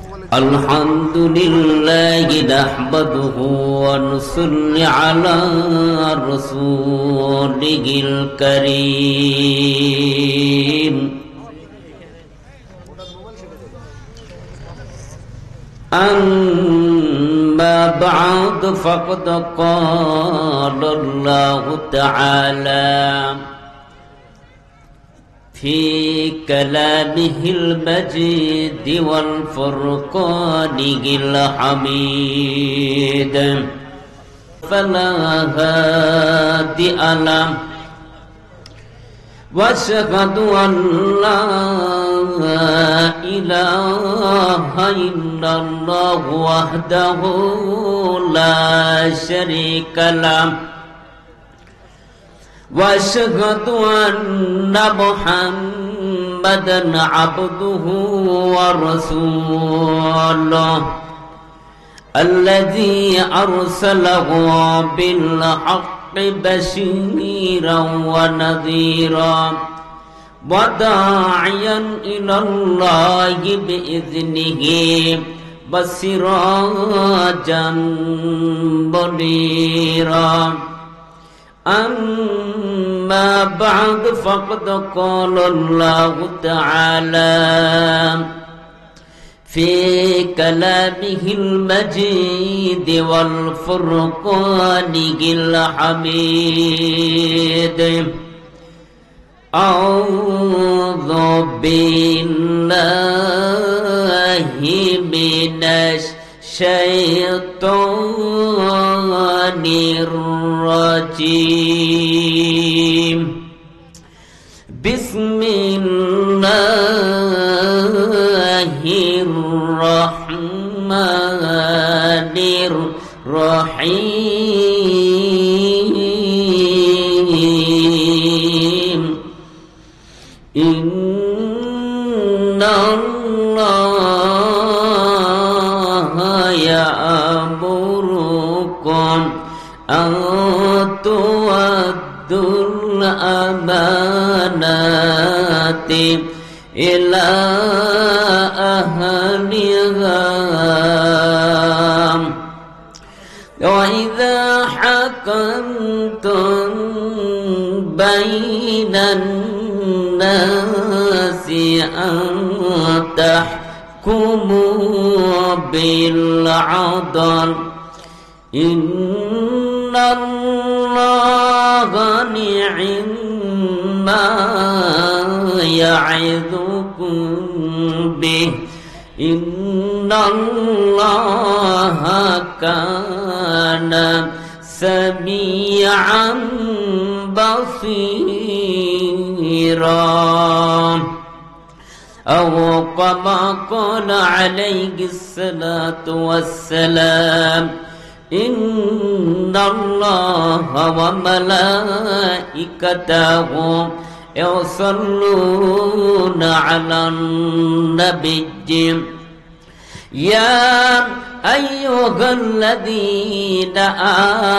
الحمد لله نحمده ونصلي على رسوله الكريم أما بعد فقد قال الله تعالى في كلامه المجيد والفرقان الحميد فلا هادئ له واشهد أن لا إله إلا الله وحده لا شريك له واشهد أن محمدا عبده ورسوله الذي أرسله بالحق بشيرا ونذيرا وداعيا إلى الله بإذنه وسراجا منيرا أما بعد فقد قال الله تعالى في كلامه المجيد والفرقان الحميد أعوذ بالله من الشيطان الرجيم بسم الله الرحمن الرحيم إن الله يأمركم أن تؤدوا الأمانات إلى أهلها وإذا حكمتم بين الناس أن تحكموا بالعدل إن الله نعم ما يعظكم به إن الله كان سميعا بصيرا أو كما قال عليه الصلاة والسلام إن الله وملائكته يصلون على النبي يا أيها الذين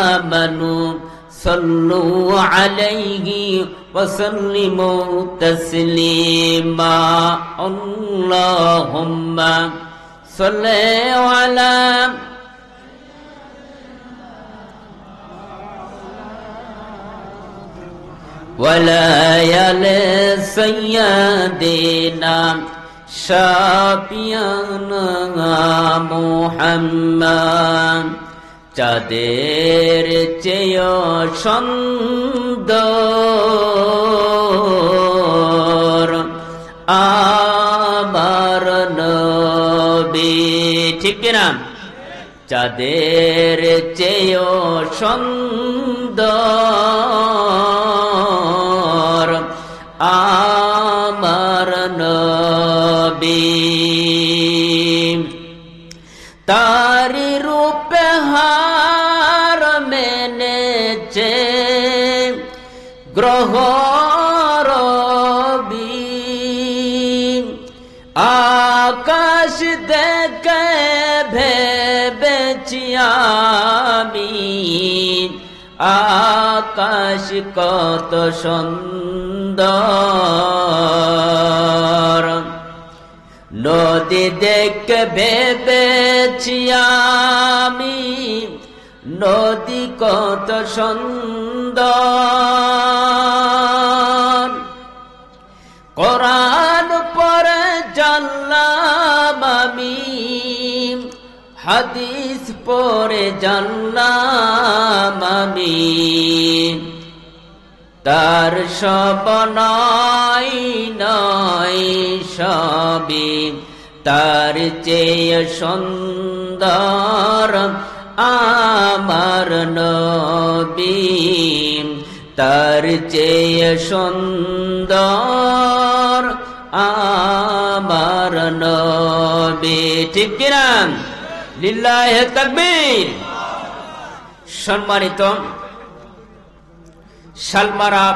آمنوا صلوا عليه وسلموا تسليما اللهم صل على ولا يا سيدنا شافينا محمد চাঁদের চেয়ে সুন্দর আমার নবী ঠিক কিনা চাঁদের চেয়ে সুন্দর আমার নবী তারি রূপে হার মেনেছে গ্রহ রবি আকাশ দেখে ভেবেছি আমি আকাশ কত সুন্দর নদী নদী দেখে ভেবেছি আমি নদী কত সুন্দর, কোরআন পড়ে জানলাম আমি, হাদিস পড়ে জানলাম আমি, তার সব নয় নয় সবই তার চেয়ে সুন্দর আমার নবী, তার চেয়ে সুন্দর আমার নবী। ঠিক কিনা? লিল্লাহি তাকবীর। সম্মানিত শালমারা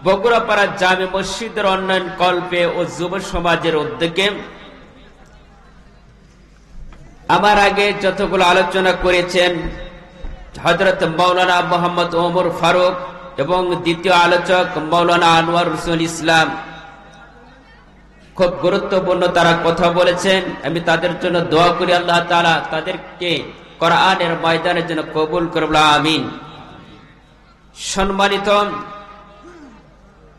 বগুড়াপাড়া জামে মসজিদের উন্নয়ন কল্পে ও যুব সমাজের উদ্যোগে আমার আগে যতগুলো আলোচনা করেছেন হযরত মাওলানা মোহাম্মদ ওমর ফারুক এবং দ্বিতীয় আলোচক মাওলানা আনোয়ার হোসেন ইসলাম, খুব গুরুত্বপূর্ণ তারা কথা বলেছেন। আমি তাদের জন্য দোয়া করি আল্লাহ তাআলা তাদেরকে কোরআনের ময়দানের জন্য কবুল করুন, আমিন। সম্মানিত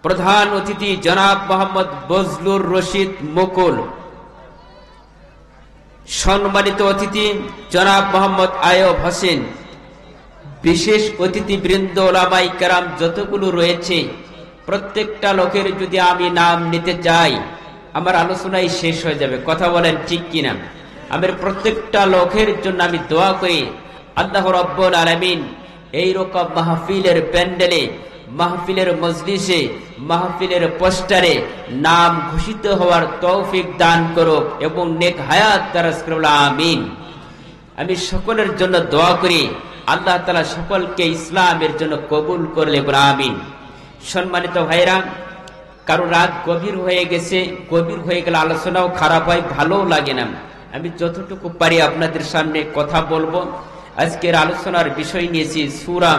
প্রধান অতিথি জনাব মোহাম্মদ বজলুর রশিদ মুকুল, সম্মানিত অতিথি জনাব মোহাম্মদ আয়ব হোসেন, বিশেষ অতিথিবৃন্দ, ওলামায়ে কেরাম যতগুলো রয়েছে, প্রত্যেকটা লোকের যদি আমি নাম নিতে যাই আমার আলোচনাই শেষ হয়ে যাবে। কথা বলেন ঠিক কিনা? আমার প্রত্যেকটা লোকের জন্য আমি দোয়া করি আল্লাহ রাব্বুল আলামিন এইরকম মাহফিলের প্যান্ডেলে, মাহফিলের মজলিসে, মাহফিলের পোস্টারে নাম ঘোষিত হওয়ার তৌফিক দান করুক এবং নেক হায়াত দারাজ করুক, আমিন। আমি সকলের জন্য দোয়া করি আল্লাহ তাআলা সকলকে ইসলামের জন্য কবুল করলে, আমিন। সম্মানিত ভাইরা, কারো রাত গভীর হয়ে গেছে, গভীর হয়ে গেলে আলোচনাও খারাপ হয়, ভালোও লাগে না। আমি যতটুকু পারি আপনাদের সামনে কথা বলবো। আজকের আলোচনার বিষয় নিয়েছি সূরা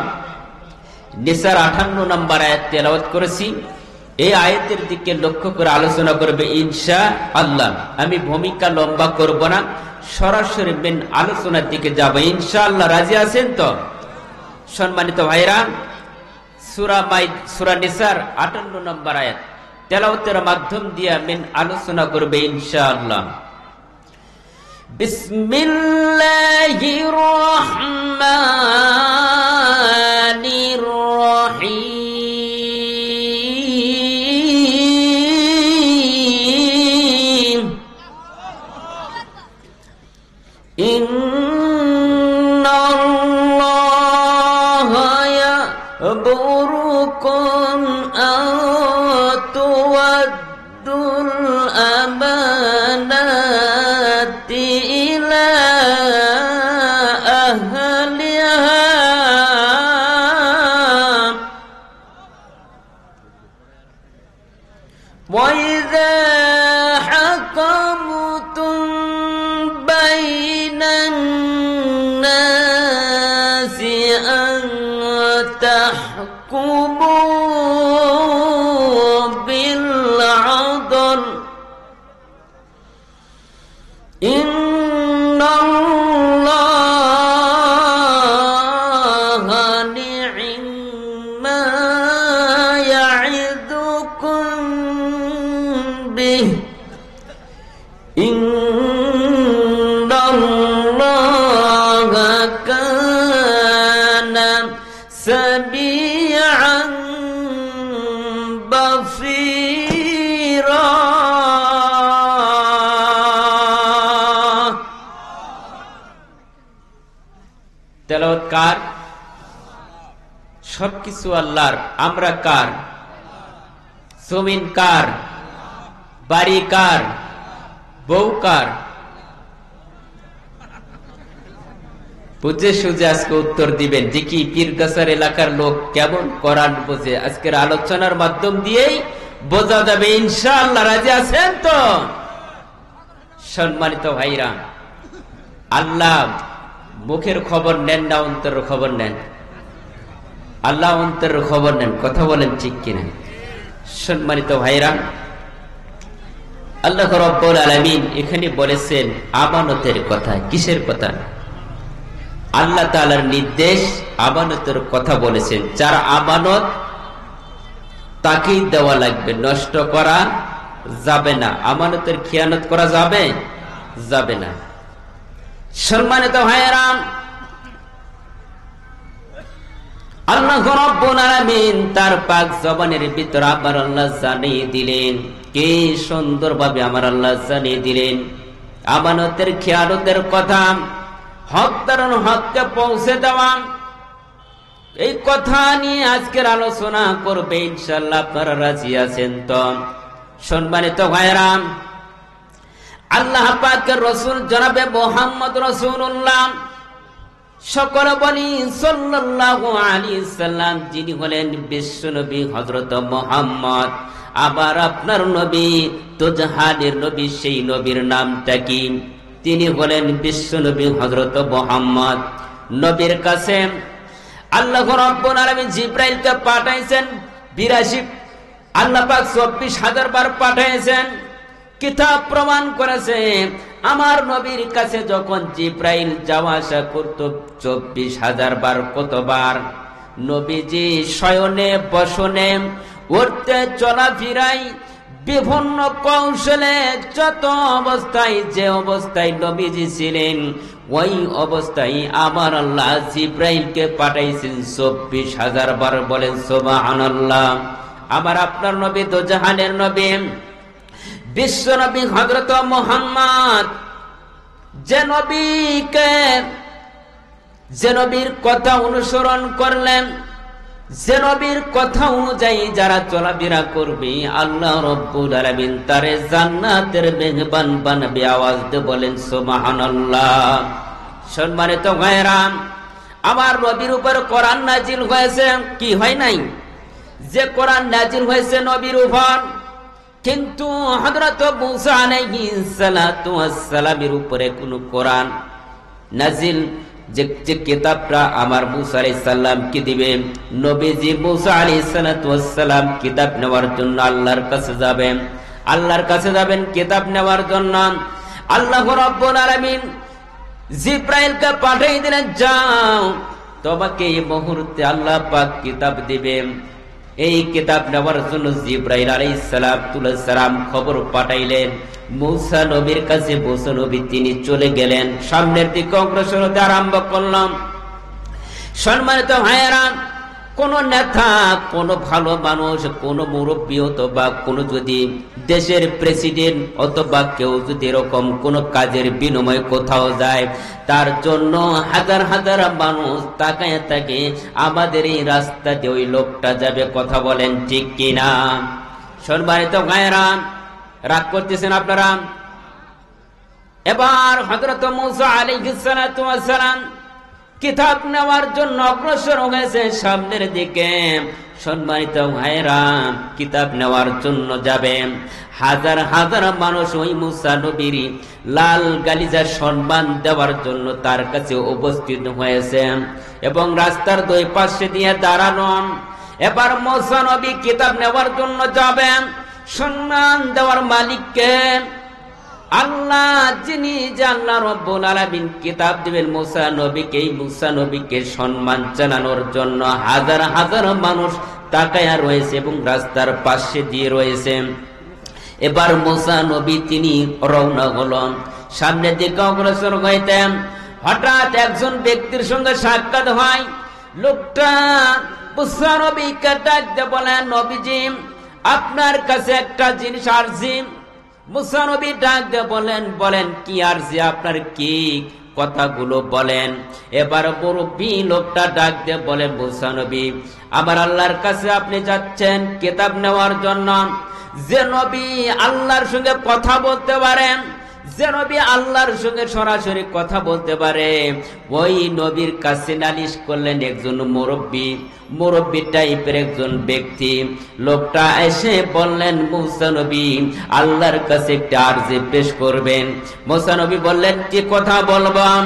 নিসার 58 নম্বর আয়াত তেলাওয়াত করেছি। এই আয়াতের দিকে লক্ষ্য করে আলোচনা করবে ইনশাআল্লাহ। আমি ভূমিকা লম্বা করব না, সরাসরি মেন আলোচনার দিকে যাব ইনশাআল্লাহ। রাজি আছেন তো? সম্মানিত ভাইরা, সূরা নিসার 58 নম্বর আয়াত তেলাওয়াতের মাধ্যম দিয়ে মেন আলোচনা করবে ইনশাআল্লাহ। বিসমিল্লাহির রহমানির রহিম। ইন্নাল্লাহা ইয়া'মুরুকুম আন তু'আদ্দুল আমানাতি ইলা আহলিহা ওয়া ইযা হাকামতুম বাইনান নাসি আন তাহকুমু বিল আদল ইন্নাল্লাহা নি'মা ইয়া'iদুকুম বিহি ইন্নাল্লাহা কানা সামিআন বাসীরা। তেলাওয়াত কার? সবকিছু আল্লাহর। আমরা কার? জমিন কার? বাড়ি কার? বউ কার? বুঝে সুঝে আজকে উত্তর দিবেন যে কি পীরগাছার এলাকার লোক কেমন কোরআন বোঝে। আজকের আলোচনার মাধ্যম দিয়েই বোঝা যাবে ইনশাআল্লাহ। রাজি আছেন তো? সম্মানিত ভাইরা, আল্লাহ মুখের খবর নেন না অন্তরের খবর নেন? আল্লাহ অন্তরের খবর নেন। কথা বলেন ঠিক কিনা? সম্মানিত ভাইরা, আল্লাহ রাব্বুল আলামিন এখানে বলেছেন আমানতের কথা। কিসের কথা? আল্লাহ তাআলার নির্দেশ, আমানতের কথা বলেছেন। যার আমানত তাকেই দেওয়া লাগবে, নষ্ট করা যাবে না। আমানতের খেয়ানত করা যাবে না। সম্মানিত ভাইয়েরা, আল্লাহ রাব্বুল আলামিন তার পাক জবানের ভিতর আবার আল্লাহ জানিয়ে দিলেন, কি সুন্দরভাবে আমার আল্লাহ জানিয়ে দিলেন আমানতের খেয়ানতের কথা। হক ধারণ, হককে পৌঁছে দেওয়া, এই কথা নিয়ে আজকের আলোচনা করবে ইনশাআল্লাহ। আপনারা রাজি আছেন তো? সম্মানিত ভাইয়েরা, আল্লাহ পাকের রাসূল জনাবে মুহাম্মদ রাসূলুল্লাহ, সকলে বলি সাল্লাল্লাহু আলাইহি সাল্লাম, যিনি হলেন বিশ্ব নবী হযরত মুহাম্মদ। আবার আপনার নবী তো জাহানের নবী, সেই নবীর নামটা কি? তিনি হলেন বিশ্ব নবী হযরত মুহাম্মদ। নবীর কাছে আল্লাহ রাব্বুল আলামিন জিবরাইলকে পাঠাইছেন 82, আল্লাহ পাক 24,000 বার পাঠাইছেন। কিতাব প্রমাণ করেছে আমার নবীর কাছে যখন জিবরাইল যাওয়া আসা করত 24,000 বার। কতবার? নবীজি শয়নে বসনে উঠতে চলাফেরায় বিভিন্ন কৌশলে যত অবস্থায় যে অবস্থায় নবীজি ছিলেন, ওই অবস্থায় আমার আল্লাহ জিবরাইলকে পাঠাইছেন 24,000 বার। বলেন সুবহানাল্লাহ। আমার আপনার নবী তো জাহানের নবী, বিশ্ব নবী হযরত মুহাম্মদ, যে নবীর কথা অনুসরণ করলেন, যে নবীর কথা অনুযায়ী যারা চলাফেরা করবে, আল্লাহ রাব্বুল আলামিন তারে জান্নাতের মেহমান বানাবে। আওয়াজ দিয়ে বলেন সুবহানাল্লাহ। সম্মানিত ভাইরা, আমার নবীর উপর কোরআন নাজিল হয়েছে, কি হয় নাই? যে কোরআন নাজিল হয়েছে নবীর উপর, কিন্তু হযরত মুসা আলাইহিস সালাতু ওয়াস সালামের উপরে কোন কোরআন নাজিল, যে কিতাবটা আমার মুসা আলাইহিস সালাম কে দিবে, নবীজি মুসা আলাইহিস সালাতু ওয়াস সালাম কিতাব নেওয়ার জন্য আল্লাহর কাছে যাবেন কিতাব নেওয়ার জন্য। আল্লাহ রাব্বুল আলামিন জিবরাইলকে পাঠিয়ে দিলেন, যাও তোমাকে এই মুহূর্তে আল্লাহ পাক কিতাব দিবেন। এই কিতাব নেওয়ার জন্য জিবরাইল আলাইহিস সালাম খবর পাঠাইলেন মুসা নবীর কাছে। মুসা নবী তিনি চলে গেলেন, সামনের দিকে অগ্রসর হতে আরম্ভ করলাম। সম্মানিত ভাইয়েরা, কোন নেতা, কোন ভালো মানুষ, কোন মুরব্বী অথবা কোন যদি দেশের প্রেসিডেন্ট অথবা কেউ যদি এরকম কোন কাজের বিনিময়ে কোথাও যায়, তার জন্য হাজার হাজার মানুষ তাকায় থাকে আমাদের এই রাস্তা দিয়ে ওই লোকটা যাবে। কথা বলেন ঠিক কিনা? সম্মানিত ভাইয়েরা, রাগ করতেছেন আপনারা? এবার হযরত মুসা আলাইহিস সালাতু ওয়াস সালাম কিতাব নেওয়ার জন্য অগ্রসর হয়েছে সামনের দিকে। সম্মানিত ভাইরা, কিতাব নেওয়ার জন্য যাবে, হাজার হাজার মানুষ ওই মুসা নবীর লাল গালিজা সম্মান দেওয়ার জন্য তার কাছে উপস্থিত হয়েছে এবং রাস্তার দুই পাশে দিয়ে দাঁড়ানো। এবার মুসা নবী কিতাব নেওয়ার জন্য যাবেন। সম্মান দেওয়ার মালিককে আল্লাহ, যিনি আল্লাহ রাব্বুল আলামিন কিতাব দিবেন মুসা নবীকে, এই মুসা নবীকে সম্মান জানানোর জন্য হাজার হাজার মানুষ তাকায়া রয়েছে এবং রাস্তার পাশে দিয়ে রয়েছে। এবার মুসা নবী তিনি রওনা হলেন, সামনের দিকে অগ্রসর হইতেন। হঠাৎ একজন ব্যক্তির সঙ্গে সাক্ষাৎ হয়। লোকটা মুসা নবীকে ডাক দিয়ে বলেন, নবীজি আপনার কাছে একটা জিনিস আসছে। মুসা নবী ডাক দিয়ে বলেন কি আরজি, আপনার কি কথাগুলো বলেন। এবার মুরব্বী লোকটা ডাক দিয়ে বলেন, মুসা নবী আমার আল্লাহর কাছে আপনি যাচ্ছেন কিতাব নেওয়ার জন্য। যে নবী আল্লাহর সঙ্গে কথা বলতে পারেন, যে নবী আল্লাহর সঙ্গে সরাসরি কথা বলতে পারে, ওই নবীর কাছে নালিশ করলেন একজন মুরব্বী টাইপের একজন ব্যক্তি। লোকটা এসে বললেন, মুসা নবী আল্লাহর কাছে একটা আরজি পেশ করবেন। মুসা নবী বললেন, কি কথা বলবাম?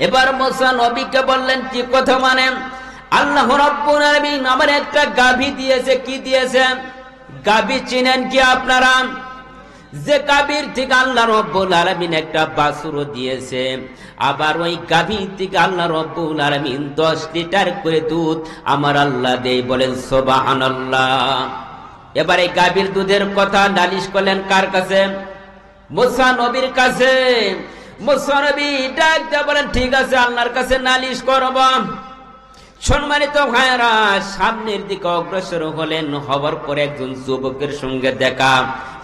এবার মুসা নবীকে বললেন, কি কথা মানে? আল্লাহ রাব্বুল আলামিন আমার একটা গাভী দিয়েছে। কি দিয়েছে? গাভী চিনেন কি আপনারা? যে গাভীর থেকে আল্লাহ রব্বুল আলামিন একটা বাছুরও দিয়েছে, আবার ওই গাভীর থেকে আল্লাহ রব্বুল আলামিন 10 লিটার করে দুধ আমার আল্লাহ দেয়। বলেন সুবহানাল্লাহ। এবার এই গাভীর দুধের কথা নালিশ করলেন কার কাছে? মুসা নবীর কাছে। মুসা নবী ডাক দিয়ে বলেন, ঠিক আছে, আল্লাহর কাছে নালিশ করব। সম্মানিত ভাইরা, সামনের দিকে অগ্রসর হলেন। হবার পরে একজন যুবকের সঙ্গে দেখা।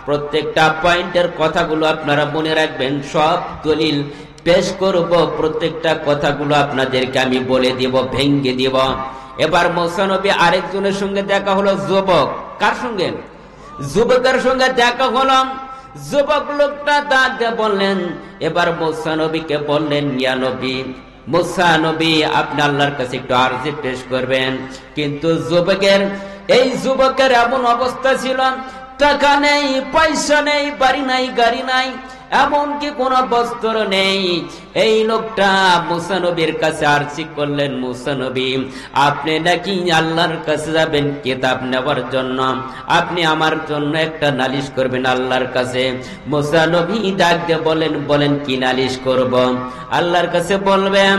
প্রত্যেকটা পয়েন্টের কথাগুলো আপনারা মনে রাখবেন, সব দলিল পেশ করব, প্রত্যেকটা কথাগুলো আপনাদেরকে আমি বলে দিব, ভেঙ্গে দিব। এবার মুসা নবী আরেকজনের সঙ্গে দেখা হলো, যুবক। কার সঙ্গে? যুবকের সঙ্গে দেখা হলো। যুবক লোকটা দাঁত দিয়ে বললেন, এবার মুসা নবীকে বললেন, ইয়া নবী, মুসা নবী আপনি আল্লাহর কাছে একটু আরজি পেশ করবেন। কিন্তু এই যুবকের এমন অবস্থা ছিল, টাকা নেই, পয়সা নেই, বাড়ি নাই, গাড়ি নাই, এমনকি কোন বস্ত্র নেই। এই লোকটা মুসা নবীর কাছে আরজি করলেন, মুসা নবী আপনি নাকি আল্লাহর কাছে যাবেন কিতাব নেওয়ার জন্য, আপনি আমার জন্য একটা নালিশ করবেন আল্লাহর কাছে। মুসা নবী ডাক দিয়ে বলেন কি নালিশ করব? আল্লাহর কাছে বলবেন,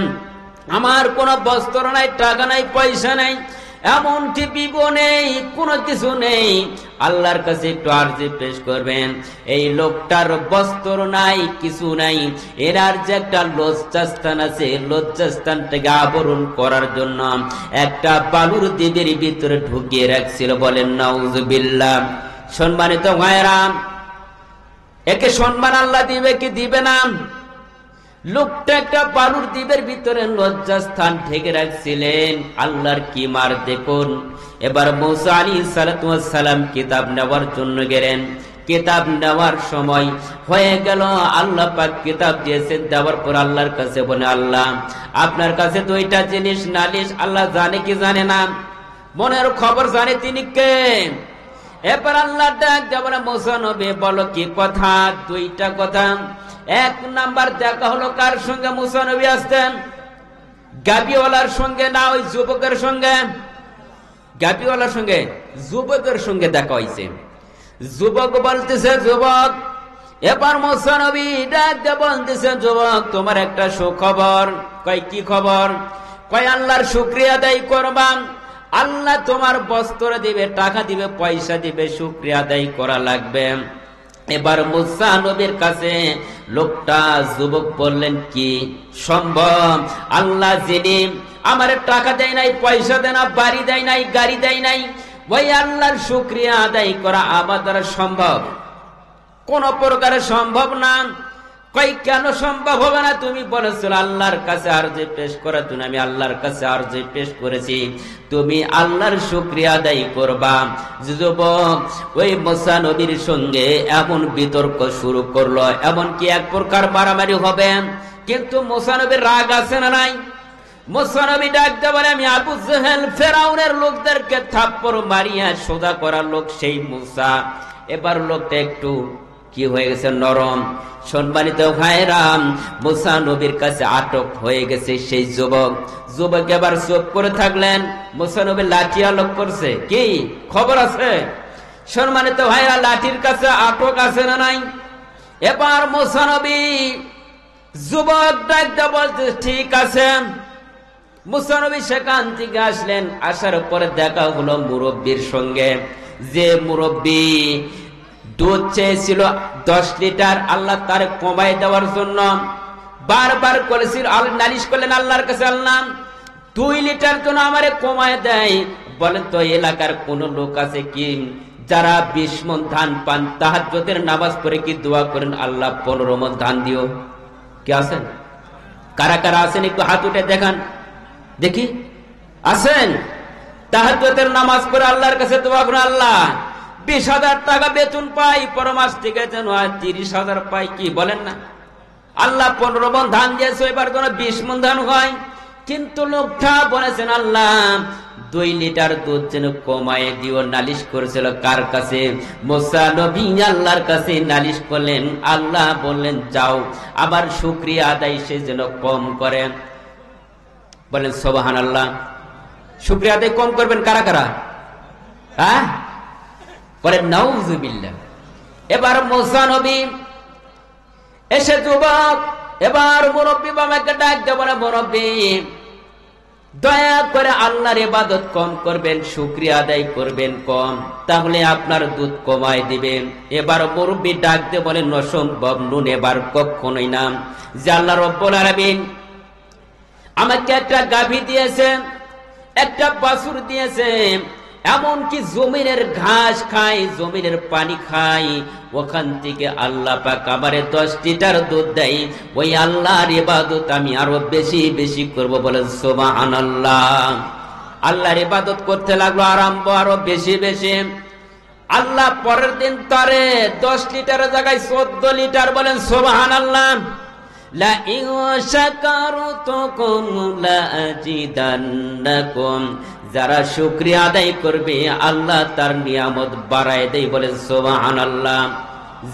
আমার কোনো বস্ত্র নাই, টাকা নাই, পয়সা নাই, এমনকি বিবো নেই, কোনো কিছু নেই। আল্লাহর কাছে একটু আরজি পেশ করবেন। এই লোকটার বস্ত্র নাই, কিছু নাই, এর যে একটা লজ্জাস্থান আছে, লজ্জাস্থানটাকে আবরণ করার জন্য একটা বালুর দ্বীপের ভিতরে ঢুকিয়ে রাখছিল। বলেন নাউজুবিল্লাহ। সম্মানিত ভাইরা, একে সম্মান আল্লাহ দিবে কি দিবে না? লোকটা একটা বালুর দ্বীপের ভিতরে লজ্জাস্থান ঢেকে রাখছিলেন। আল্লাহর কি মার দেখুন। এবার মুসা আলাইহিস সালাতু ওয়াস সালাম কিতাব নেওয়ার জন্য গেলেন। কিতাব নেওয়ার সময় হয়ে গেল, আল্লাহ পাক কিতাব দিয়েছেন। দেওয়ার পর আল্লাহর কাছে বলে, আল্লাহ আপনার কাছে দুইটা জিনিস নালিশ। আল্লাহ জানে কি জানে না? মনের খবর জানে তিনি কে? এবার আল্লাহ ডাক দিয়ে বলে, মুসা নবী বলো কি কথা? দুইটা কথা। এক নাম্বার দেখা হলো কার সঙ্গে? মুসা নবী আসতেন গাবিওয়ালার সঙ্গে, না ওই যুবকের সঙ্গে? গাবিওয়ালার সঙ্গে, যুবকের সঙ্গে দেখা হয়েছে। যুবক বলতেছে, যুবক। এবার মুসা নবী ডাক দিয়ে বলতেছে, যুবক তোমার একটা সুখবর। কয় কি খবর? কয় আল্লাহর শুকরিয়া আদায় করবা, আল্লাহ তোমার বস্ত্র দিবে, টাকা দিবে, পয়সা দিবে, শুকরিয়া আদায় করা লাগবে। এবার মুসা নবীর কাছে লোকটা যুবক বললেন, কি সম্ভব? আল্লাহ যিনি আমার টাকা দেয় নাই, পয়সা দেয় না, বাড়ি দেয় নাই, গাড়ি দেয় নাই, ওই আল্লাহর শুকরিয়া আদায় করা আমার দ্বারা সম্ভব? কোন প্রকারে সম্ভব না। কই কেন সম্ভব হবে না? তুমি বলেছিল আল্লাহর কাছে আরজি পেশ করার জন্য, আমি আল্লাহর কাছে আরজি পেশ করেছি, তুমি আল্লাহর শুকরিয়া আদায় করবা। যুবক ওই মুসা নবীর সঙ্গে এমন বিতর্ক শুরু করলো, এমন কি এক প্রকার মারামারি হবে। কিন্তু মুসা নবীর রাগ আছে না নাই? মুসা নবী ডাকতে বলে, আমি আবু জেহেল ফেরাউনের লোকদেরকে থাপ্পড় মারিয়া সোজা করার লোক সেই মুসা। এবার লোকটা একটু কি হয়ে গেছে, নরম। সম্মানিত ভাইরা, মুসা নবীর কাছে আটক হয়ে গেছে সেই যুবক। যুবক এবার চুপ করে থাকলেন। মুসা নবী লাঠি আলোক করছে, কি খবর আছে? সম্মানিত ভাইরা, লাঠির কাছে আটক আছে না নাই? এবার মুসা নবী যুবক ডাকতে বলতে, ঠিক আছে। মুসা নবী সেখান থেকে আসলেন। আসার পরে দেখা হলো মুরব্বীর সঙ্গে। যে মুরব্বী দুধ চেয়েছিল 10 লিটার, আল্লাহ তার কমায় দেওয়ার জন্য বারবার করেছিল, নালিশ করলেন আল্লাহর কাছে, আল্লাহ 2 লিটার জন্য আমারে কমায় দেয়। বলেন তো এলাকার কোন লোক আছে কি যারা 20 মণ ধান পান, তাহাজ্জুদের নামাজ পড়ে কি দোয়া করেন, আল্লাহ 15 মণ ধান দিও? কি আছেন? কারা কারা আছেন একটু হাত উঠে দেখান দেখি। আছেন? তাহাজ্জুদের নামাজ পড়ে আল্লাহর কাছে দোয়া করেন, আল্লাহ 20,000 টাকা বেতন পাই, পরমাস থেকে যেন 30,000 পাই, কি বলেন না? আল্লাহ 15 মণ ধান দিয়েছে, এবার যেন 20 মণ ধান হয়। কিন্তু লোকটা বলেছেন, আল্লাহ 2 লিটার দুধ যেন কমায় দিও। নালিশ করেছিল কার কাছে? মুসা নবী আল্লাহর কাছে নালিশ করলেন। আল্লাহ বললেন, যাও আবার শুকরিয়া আদায় সে যেন কম করে। বলেন সুবহানাল্লাহ। শুকরিয়া আদায় কম করবেন কারা কারা? হ্যাঁ বলেন নাউজুবিল্লাহ। এবার মুসা নবী এসে যুবক এবার মুরব্বী বাবাকে ডাক দিয়ে বলে, মুরব্বী দয়া করে আল্লাহর ইবাদত কম করবেন, শুকরিয়া আদায় করবেন কম, তাহলে আপনার দুধ কমায় দিবেন। এবার মুরব্বী ডাক দিয়ে বলেন, অসম্ভব, নুন এবার কখনোই না। যে আল্লাহ রাব্বুল আলামিন আমাকে একটা গাভী দিয়েছে, একটা বাছুর দিয়েছে, এমনকি জমিনের ঘাস খাই, জমিনের পানি খাই, ওখান থেকে আল্লাহ পাক আমারে 10 লিটার দুধ দেয়, ওই আল্লাহর ইবাদত আমি আরো বেশি বেশি করব। বলেন সুবহানাল্লাহ। আল্লাহর ইবাদত করতে লাগলো আরো বেশি বেশি। আল্লাহ পরের দিন তারে 10 লিটারের জায়গায় 14 লিটার। বলেন সুবহানাল্লাহ। লা ইন শাকারতুকুম লা আজিদান্নাকুম, যারা শুকরিয়া আদায় করবে আল্লাহ তার নিয়ামত বাড়ায় দেয়। বলেন সুবহানাল্লাহ।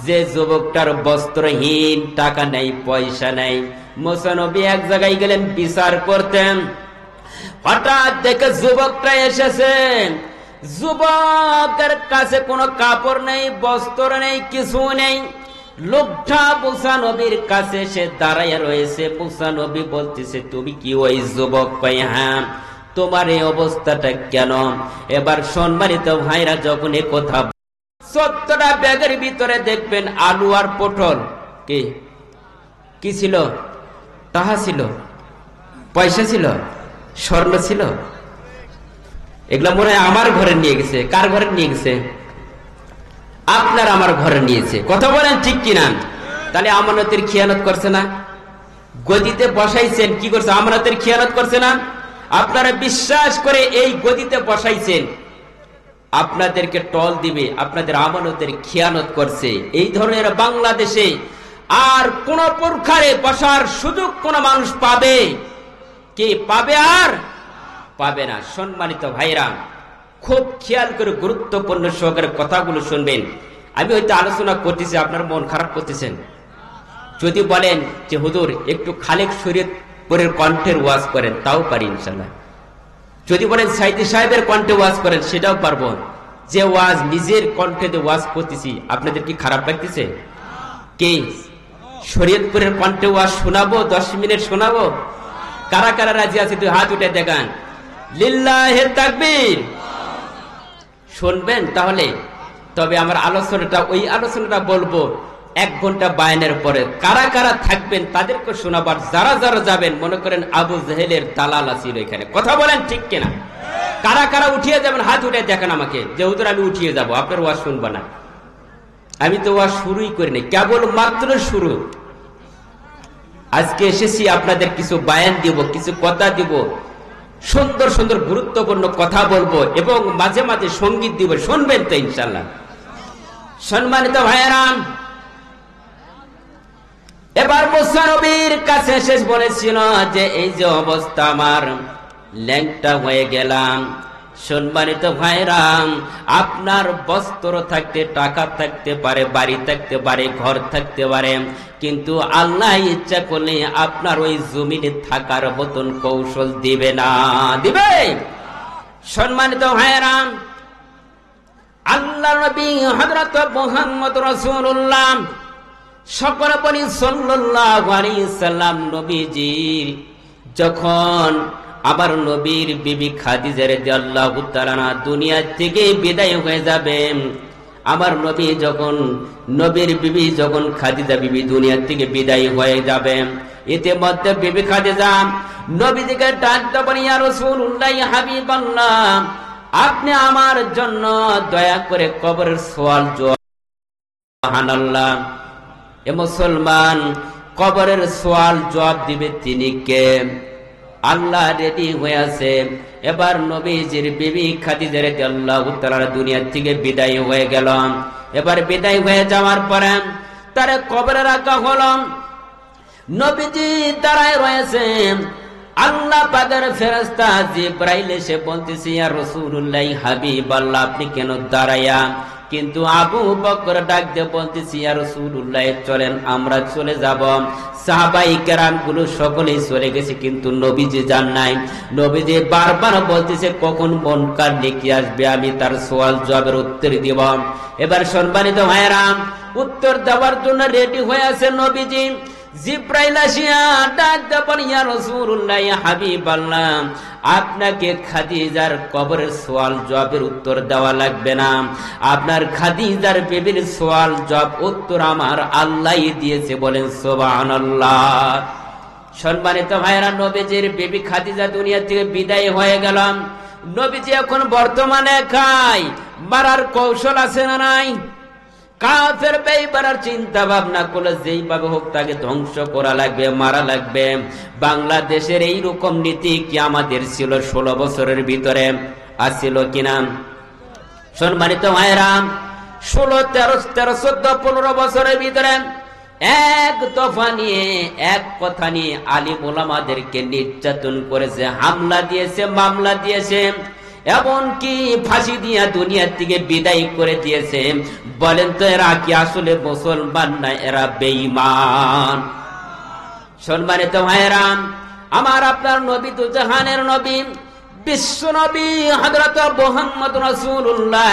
যে যুবকটার বস্ত্রহীন, টাকা নেই, পয়সা নেই, মুসা নবী এক জায়গায় গেলেন বিচার করতেন, হঠাৎ দেখে যুবকটা এসেছে। যুবকের কাছে কোনো কাপড় নেই, বস্ত্র নেই, কিছু নেই। লোকটা মুসা নবীর কাছে সে দাঁড়াইয়া রয়েছে। মুসা নবী বলতেছে, তুমি কি ওই যুবক? কই হ্যাঁ। তোমার এই অবস্থাটা কেন? এবার সম্মানিত ভাইরা যখন এ কথা, 14টা ব্যাগের ভিতরে দেখবেন আলু আর পটল। কি ছিল? টাকা ছিল, পয়সা ছিল, স্বর্ণ ছিল। এগুলা মনে হয় আমার ঘরে নিয়ে গেছে। কার ঘরে নিয়ে গেছে? আপনার আমার ঘরে নিয়েছে। কথা বলেন ঠিক কিনা? তাহলে আমানতের খিয়ানত করছে না? গদিতে বসাইছেন, কি করছে? আমানতের খিয়ানত করছে না? আপনারা বিশ্বাস করে এই গদিতে বসাইছেন, আপনাদেরকে টল দিবে, আপনাদের আমানতের খিয়ানত করছে। এই ধরনের বাংলাদেশে আর কোন প্রকারে বসার সুযোগ কোন মানুষ পাবে? কে পাবে? আর পাবে না। সম্মানিত ভাইরা, খুব খেয়াল করে গুরুত্বপূর্ণ সহকারে কথাগুলো শুনবেন। আমি হয়তো আলোচনা করতেছি, আপনার মন খারাপ করতেছেন। যদি বলেন যে হুজুর একটু খালেক শরীয়তপুরের কণ্ঠের ওয়াজ করেন, তাও পারি ইনশাআল্লাহ। যদি বলেন সাইদি সাহেবের কণ্ঠে ওয়াজ করেন, সেটাও পারবো। যে ওয়াজ নিজের কণ্ঠে ওয়াজ করতেছি, আপনাদের কি খারাপ লাগতেছে? কে শরীয়তপুরের কণ্ঠে ওয়াজ শোনাবো? 10 মিনিট শোনাবো? কারা কারা রাজি আছে? তুই হাত উঠে দেখান। লিল্লাহে তাকবীর। শুনবেন তাহলে? তবে আমার আলোচনাটা, ওই আলোচনাটা বলবো 1 ঘন্টা বায়ানের পরে। কারা কারা থাকবেন তাদেরকে শোনাবার। যারা যারা যাবেন, মনে করেন আবু জেহেলের দালাল আছিল এখানে। কথা বলেন ঠিক কিনা? কারা কারা উঠিয়ে যাবেন? হাত উঠে দেখেন আমাকে, যে হুজুর আমি উঠিয়ে যাব, আপনার ওয়াজ শুনবো না। আমি তো ওয়াজ শুরুই করিনি, কেবল মাত্র শুরু। আজকে এসেছি আপনাদের কিছু বায়ান দিব, কিছু কথা দিব, সুন্দর সুন্দর গুরুত্বপূর্ণ কথা বলবো এবং মাঝে মাঝে সঙ্গীত দিব। শুনবেন তো ইনশাআল্লাহ? সম্মানিত ভাইয়েরা, এবার মুসা নবীর কাছে শেষ বলেছিল যে এই যে অবস্থা, আমার ল্যাংটা হয়ে গেলাম। সম্মানিত ভাইরা, আপনার বস্ত্র থাকতে, টাকা থাকতে পারে, বাড়ি থাকতে পারে, ঘর থাকতে পারে, কিন্তু আল্লাহ ইচ্ছা করলে আপনার ওই জমিনে থাকার মতন কৌশল দিবে না। দিবে? সম্মানিত ভাইরা, আল্লাহ নবী হযরত মুহাম্মদ রাসূলুল্লাহ সকলে বলি সাল্লাল্লাহু আলাইহি সাল্লাম, নবীজি যখন আবার নবীর বিবি খাদিজা রাদিয়াল্লাহু তাআলা দুনিয়া থেকে বিদায় হয়ে যাবে, আমার নবী যখন, নবীর বিবি যখন খাদিজা বিবি দুনিয়া থেকে বিদায় হয়ে যাবে, ইতিমধ্যে বিবি খাদিজা নবীজিকে ডাকতে বলি, ইয়া রাসূলুল্লাহ, হাবিবাল্লাহ, আপনি আমার জন্য দয়া করে কবরের সওয়াল জবাব। সুবহানাল্লাহ। এ মুসলমান, কবরের সওয়াল জবাব দিবে তিনি কে? আল্লাহ রেডি হয়ে আছে। এবার নবীজির বিবি খাদিজা রাদিয়াল্লাহু তাআলা দুনিয়া থেকে বিদায় হয়ে গেল। এবার বিদায় হয়ে যাওয়ার পরে তারে কবরে রাখা হলো। নবীজি দাঁড়ায় রয়েছে। আল্লাহ পাকের ফেরেশতা জিবরাইল এসে বলতেছে, ইয়া রাসূলুল্লাহ, হাবিবাল্লাহ, আপনি কেন দাঁড়ায়া? কিন্তু আবু বকর ডাক দিয়ে বলতেছে, ইয়া রাসূলুল্লাহ, চলেন আমরা চলে যাব। সাহাবায়ে কেরাম গুলো সকলেই চলে গেছে, কিন্তু নবীজি যান নাই। নবীজি বারবার বলতেছে, কখন মুনকার নেকি আসবে, আমি তার সওয়াল জবাবের উত্তর দিব। এবার সম্মানিত ভাইরা, উত্তর দেওয়ার জন্য রেডি হয়ে আছে নবীজি। জিব্রাইল আসিয়া ডাক দেবেন, ইয়া রাসূলুল্লাহ, ইয়া হাবিবাল্লাহ, আপনাকে খাদিজার কবরের সওয়াল জবাবের উত্তর দেওয়া লাগবে না। আপনার খাদিজার বেবির সওয়াল জবাব উত্তর আমার আল্লাহই দিয়েছে, বলেন সুবহানাল্লাহ। সম্মানিত ভাইরা, নবীজির বেবি খাদিজা দুনিয়া থেকে বিদায় হয়ে গেল। নবীজি এখন বর্তমানে খায় মারার কৌশল আছে না নাই? কাফের বেঈমানের চিন্তা ভাবনা করলে যেইভাবে হোক তাকে ধ্বংস করা লাগবে, মারা লাগবে। বাংলাদেশের এইরকম নীতি কি আমাদের ছিল 16 বছরের ভিতরে? আসছিল কিনা? সম্মানিত ভাইরা, 16, 13, 14, 15 বছরের ভিতরে এক দফা নিয়ে, এক কথা নিয়ে আলিম ওলামাদেরকে নির্যাতন করেছে, হামলা দিয়েছে, মামলা দিয়েছে, এমনকি ফাঁসি দিয়া দুনিয়ার থেকে বিদায় করে দিয়েছে। বলেন তো এরা কি আসলে মুসলমান না এরা বেঈমান? সম্মানিত ভাইরা, আমার আপনার নবী তো জাহানের নবী, বিশ্ব নবী হযরত মুহাম্মদ রাসূলুল্লাহ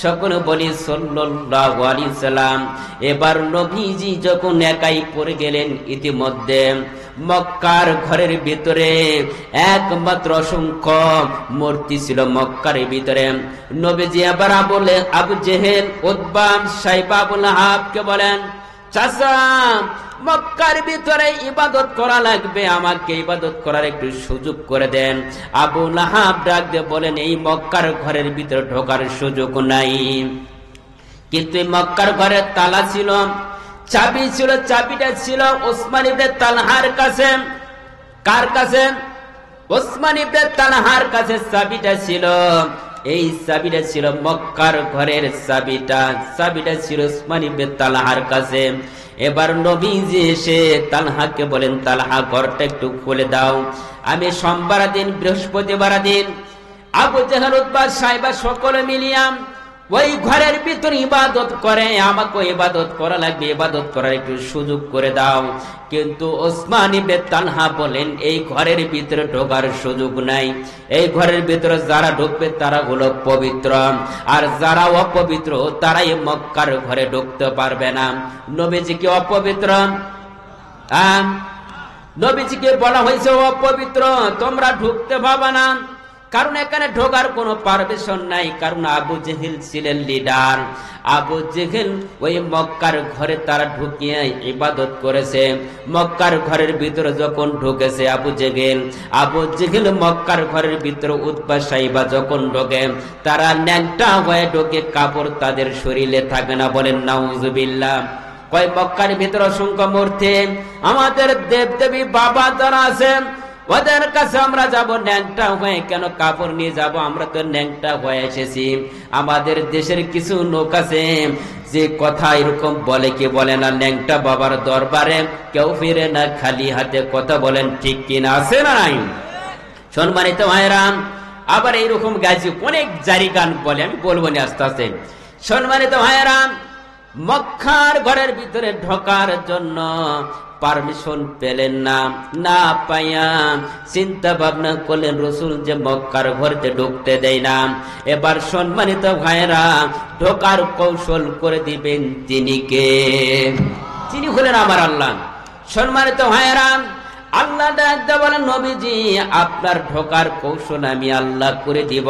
সকল বলি সাল্লাল্লাহু আলাইহি সাল্লাম। এবার নবীজি যখন একাই পড়ে গেলেন, ইতিমধ্যে মক্কার ঘরের ভিতরে একমাত্র অসংখ্য মূর্তি ছিল মক্কার ভিতরে। নবীজি এবার বলে আবু জেহেল, উতবা, সাইবা, আবু লাহাবকে বলেন, চাচা, মক্কার ভিতরে ইবাদত করা লাগবে, আমাকে ইবাদত করার একটু সুযোগ করে দেন। আবু লাহাব ডাক দিয়ে বলেন, এই মক্কার ঘরের ভিতরে ঢোকার সুযোগ নাই। কিন্তু এই মক্কার ঘরের তালা ছিল, চাবি ছিল, চাবিটা ছিল ওসমান ইবনে তালহার কাছে। কার কাছে? ওসমান ইবনে তালহার কাছে চাবিটা ছিল। এই চাবিটা ছিল মক্কার ঘরের চাবিটা, চাবিটা ছিল ওসমান ইবনে তালহার কাছে। এবার নবীজি এসে তালহাকে বলেন, তালহা, ঘরটা একটু খুলে দাও, আমি সোমবার দিন, বৃহস্পতিবার দিন আবু জেহেল, উতবা, সাইবা সকলে মিলিয়া ওই ঘরের ভিতর ইবাদত করে, আমাকে ইবাদত করা লাগবে, ইবাদত করার একটু সুযোগ করে দাও। কিন্তু ওসমান ইবনে তালহা বলেন, এই ঘরের ভিতরে ঢোকার সুযোগ নাই। এই ঘরের ভিতরে যারা ঢুকবে তারা হলো পবিত্র, আর যারা অপবিত্র তারাই মক্কার ঘরে ঢুকতে পারবে না। নবীজিকে অপবিত্র, নবীজিকে বলা হয়েছে অপবিত্র, তোমরা ঢুকতে পারবে না, কারণ এখানে ঢোকার কোনো পারমিশন নাই। কারণ আবু জেহেল ছিলেন লিডার। আবু জেহেল ওই মক্কার ঘরে তারা ঢুকিয়ে ইবাদত করেছে। মক্কার ঘরের ভিতরে যখন ঢুকেছে আবু জেহেল মক্কার ঘরের ভিতরে উতবা, সাইবা যখন ঢোকে, তারা ন্যাংটা হয়ে ঢোকে, কাপড় তাদের শরীরে থাকে না। বলেন নাউজুবিল্লাহ। কয় মক্কার ভিতরে অসংখ্য মূর্তি, আমাদের দেবদেবী বাবা যারা আছেন ওদের কাছে আমরা যাব ন্যাংটা হয়ে, কেন কাপড় নিয়ে যাব? আমরা তো ন্যাংটা হয়ে এসেছি। আমাদের দেশের কিছু লোক আছে যে কথা এরকম বলে, কি বলে না, ন্যাংটা বাবার দরবারে কেউ ফিরে না খালি হাতে। কথা বলেন ঠিক কিনা? আছে না নাই? সম্মানিত ভাইরা, আবার এইরকম গাইছি অনেক জারি গান বলে, আমি বলবো না আস্তে আস্তে। সম্মানিত ভাইরা, মক্কার ঘরের ভিতরে ঢোকার জন্য পারমিশন পেলেন না, না পাইয়া চিন্তা ভাবনা করলেন রসুল যে মক্কার ঘরে ঢুকতে দেয় না। এবার সম্মানিত ভাইরা, ঢোকার কৌশল করে দিবেন তিনি কে? তিনি হলেন আমার আল্লাহ। সম্মানিত ভাইরা, আল্লাহ ডাকতে বলেন, নবীজি, আপনার ঢোকার কৌশল আমি আল্লাহ করে দিব।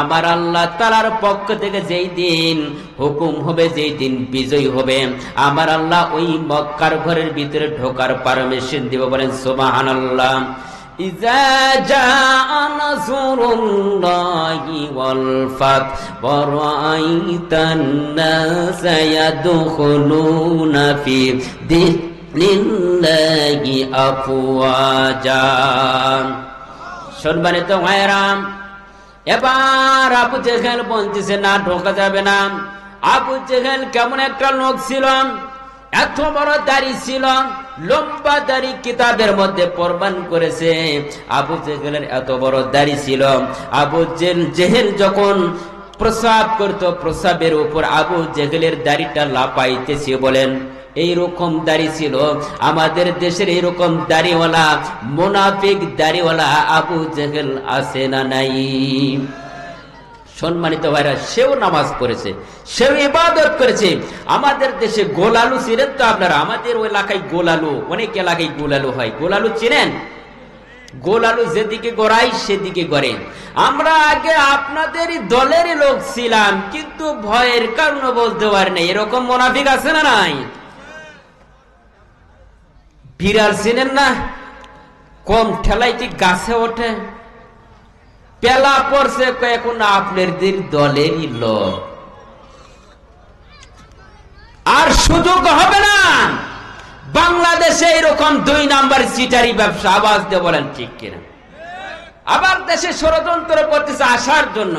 আমার আল্লাহ তাআলার পক্ষ থেকে যেই দিন হুকুম হবে, যেই দিন বিজয় হবে, আমার আল্লাহ ওই মক্কার ঘরের ভিতরে ঢোকার পারমিশন দিব। বলেন সুবহানাল্লাহ। ইযা জাআ নাসরুল্লাহি ওয়াল ফাত ওয়া রাআইতান নাসা ইয়াদখুলুনা ফি লিল্লাহি আফওয়াজা। সম্মানিত ভাইরা, এবার আবু জেহেল বলতেছে না, ঢোকা যাবে না। আবু জেহেল কেমন একটা লোক ছিল, এত বড় দাড়ি ছিল, লম্বা দাড়ি, কিতাবের মধ্যে প্রমাণ করেছে আবু জেহেলের এত বড় দাড়ি ছিল। আবু জেহেল যখন প্রসাব করত, প্রসাবের উপর আবু জেহেলের দাড়িটা লাপাইতেছে। বলেন এইরকম দাড়ি ছিল। আমাদের দেশের এইরকম দাড়িওয়ালা, মুনাফিক দাড়িওয়ালা আবু জেহেল আছে না নাই? সম্মানিত ভাইরা, সেও নামাজ পড়েছে, সেও ইবাদত করেছে। আমাদের দেশে গোলালু চিনেন তো আপনারা? আমাদের ওই এলাকায় গোলালু, অনেক এলাকায় গোলালু হয়। গোলালু চিনেন? গোলালু যেদিকে গড়াই সেদিকে গড়ে। আমরা আগে আপনাদেরই দলেরই লোক ছিলাম, কিন্তু ভয়ের কারণে বলতে পারি না। এরকম মুনাফিক আছে না নাই? বিড়াল চিনেন না? কম ঠেলাইতে গাছে ওঠে, পেলা পড়ছে এখন আপনাদের দলেরই লোক। আর সুযোগ হবে না বাংলাদেশে এরকম 2 নাম্বার চিটারি ব্যবসা। আওয়াজ দিয়ে বলেন ঠিক কিনা? আবার দেশে ষড়যন্ত্র করতেছে আসার জন্য।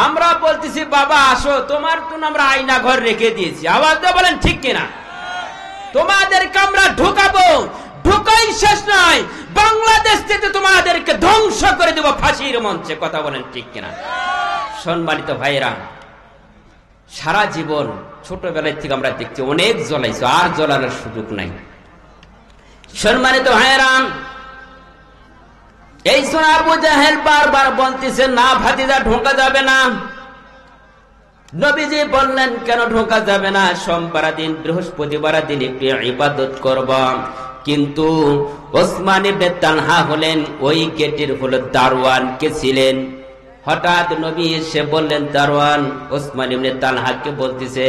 আমরা বলতেছি বাবা আসো, তোমার তো আমরা আয়না ঘর রেখে দিয়েছি। আওয়াজ দিয়ে বলেন ঠিক কিনা? তোমাদেরকে আমরা ঢুকাবো, ঢুকাই শেষ নয়, বাংলাদেশ থেকে তোমাদেরকে ধ্বংস করে দেব ফাঁসির মঞ্চে। কথা বলেন ঠিক কিনা? সম্মানিত ভাইরা, সারা জীবন ছোটবেলায় থেকে আমরা দেখছি অনেক জ্বলাইছো, আর জ্বলানোর সুযোগ নাই। সম্মানিত ভাইরা, এই সময় আবু জাহেল বারবার বলতেছে না ভাতিজা ঢোকা যাবে না। নবীজি বললেন কেন ঢোকা যাবে না? সোমবার দিন, বৃহস্পতিবার দিন একটু ইবাদত করব। কিন্তু ওসমান ইবনে তালহা হলেন ওই গেটের হলো দারওয়ান, কে ছিলেন? হঠাৎ নবী এসে বললেন দারওয়ান ওসমান ইবনে তালহাকে বলতেছে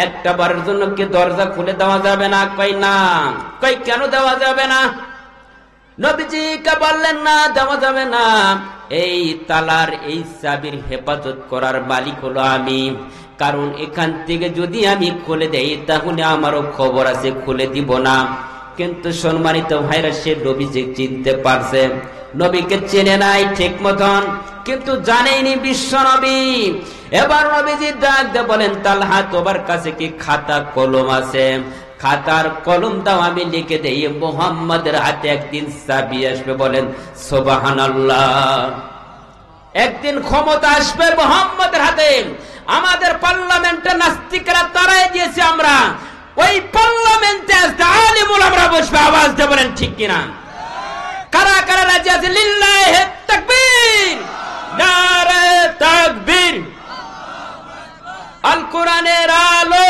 একটা বারের জন্য কি দরজা খুলে দেওয়া যাবে না? কই না। কই কেন দেওয়া যাবে না? নবীজি কে বললেন না দেওয়া যাবে না, এই তালার এই চাবির হেফাজত করার মালিক হলো আমি। কারণ এখান থেকে যদি আমি খুলে দেই তাহলে আমারও খবর আছে, খুলে দিব না। কিন্তু সম্মানিত ভাইরা, সে নবীজি চিনতে পারছে, নবীকে চেনে নাই ঠিক মতন, কিন্তু জানেনি বিশ্ব নবী। এবার নবীজি ডাক দিয়ে বলেন তালহা তোমার কাছে কি খাতা কলম আছে? খাতার কলম দাও, আমি লিখে দেই মুহাম্মাদের হাতে একদিন চাবি আসবে। বলেন সুবহানাল্লাহ। একদিন ক্ষমতা আসবে মুহাম্মাদের হাতে। আমাদের পার্লামেন্টে নাস্তিকরা তারাই দিয়েছে, আমরা ওই পার্লামেন্টে আলিমুল আমরা বসবে। আওয়াজ দিয়ে বলেন ঠিক কিনা? কারা কারা রাজি আছে? লিল্লাহি তাকবীর, নারে তাকবীর, আল কোরআনের আলো,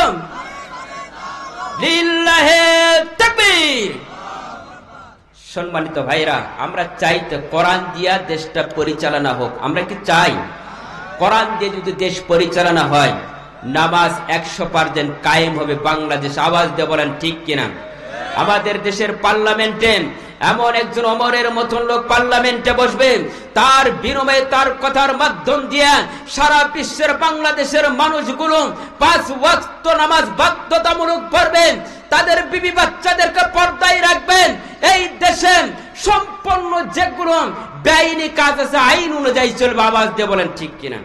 লিল্লাহি তাকবীর। সম্মানিত ভাইরা, আমরা চাই তো কোরআন দিয়া দেশটা পরিচালনা হোক। আমরা কি চাই? কোরআন দিয়ে যদি দেশ পরিচালনা হয়, নামাজ 100% কায়েম হবে বাংলাদেশ। আওয়াজ দিয়ে বলেন ঠিক কিনা? আমাদের দেশের পার্লামেন্টে এমন একজন ওমরের মতন লোক পার্লামেন্টে বসবে, তার বিনিময়ে তার কথার মাধ্যম দিয়ে সারা বিশ্বের বাংলাদেশের মানুষগুলো 5 ওয়াক্ত নামাজ বাধ্যতামূলক পড়বেন, তাদের বিবি বাচ্চাদেরকে পর্দায় রাখবেন। এই দেশে সম্পূর্ণ যেগুলো বেআইনি কাজ আছে আইন অনুযায়ী চলবে। আওয়াজ দিয়ে বলেন ঠিক কিনা?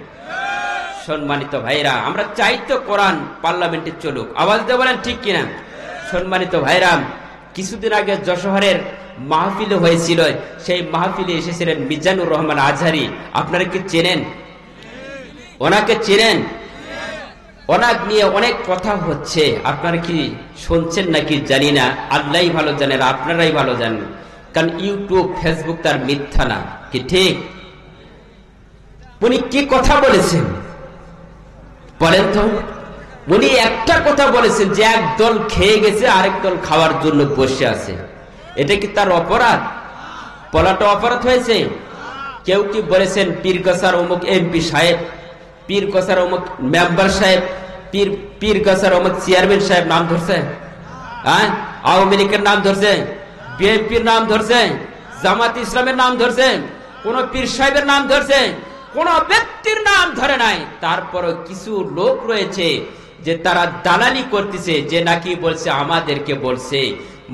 সম্মানিত ভাইরা, আমরা চাই তো কোরআন পার্লামেন্টে চলুক। আওয়াজ দিয়ে বলেন ঠিক কিনা? সম্মানিত ভাইরা, কিছুদিন আগে যশোহরের মাহফিল হয়েছিল, সেই মাহফিলে এসেছিলেন মিজানুর রহমান আজহারি। আপনারা কি চেনেন? ওনাকে চেনেন? ওনাকে নিয়ে অনেক কথা হচ্ছে, আপনারা কি শুনছেন নাকি জানি না, আল্লাহই ভালো জানেন, আপনারাই ভালো জানেন। কারণ ইউটিউব ফেসবুক তার মিথ্যা না, কি ঠিক? উনি কি কথা বলেছেন বলেন তো? উনি একটা কথা বলেছেন যে এক দল খেয়ে গেছে, আরেক দল খাওয়ার জন্য বসে আছে। এটা কি তার অপরাধ? বলাটা অপরাধ হয়েছে? কেউ কি বলেছেন পীরগাছার অমুক এমপি সাহেব, পীরগাছার অমুক মেম্বার সাহেব, পীরগাছার অমুক চেয়ারম্যান সাহেব নাম ধরছে? হ্যাঁ, আওয়ামী লীগের নাম ধরছে, বিএনপির নাম ধরছে, জামাত ইসলামের নাম ধরছে, কোন পীর সাহেবের নাম ধরছে? কোন ব্যক্তির নাম ধরে নাই। তারপরও কিছু লোক রয়েছে যে তারা দালালি করতেছে, যে নাকি বলছে আমাদেরকে বলছে।